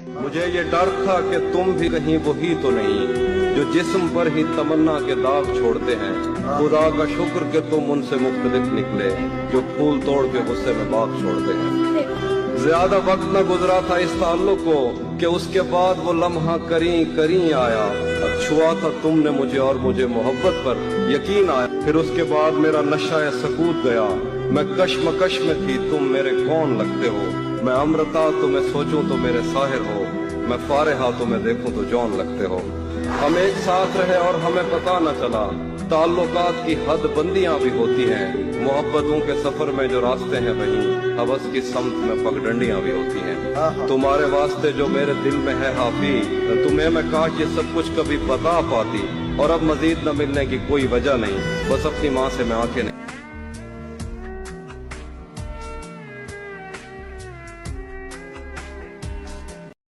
मुझे ये डर था कि तुम भी कहीं वही तो नहीं जो जिस्म पर ही तमन्ना के दाग छोड़ते हैं। खुदा का शुक्र कि तुम उनसे मुख्तलिफ निकले जो फूल तोड़ के गुस्से में बाग छोड़ते हैं। ज्यादा वक्त न गुजरा था इस ताल्लुक को कि उसके बाद वो लम्हा करीं करीं आया। छुआ था तुमने मुझे और मुझे मोहब्बत पर यकीन आया। फिर उसके बाद मेरा नशा सकूत गया। मैं कश्मकश में थी, तुम मेरे कौन लगते हो। मैं अमृता तो मैं सोचूं तो मेरे साहिर हो। मैं फारिहा तो मैं देखूं तो जौन लगते हो। हम एक साथ रहे और हमें पता न चला। ताल्लुकात की हद बंदियां भी होती हैं। मोहब्बतों के सफर में जो रास्ते हैं वहीं हवस की समत में पगडंडियां भी होती हैं। तुम्हारे वास्ते जो मेरे दिल में है हाफी, तुम्हें मैं काश ये सब कुछ कभी बता पाती। और अब मजीद न मिलने की कोई वजह नहीं, बस अपनी माँ से मैं आंखें नहीं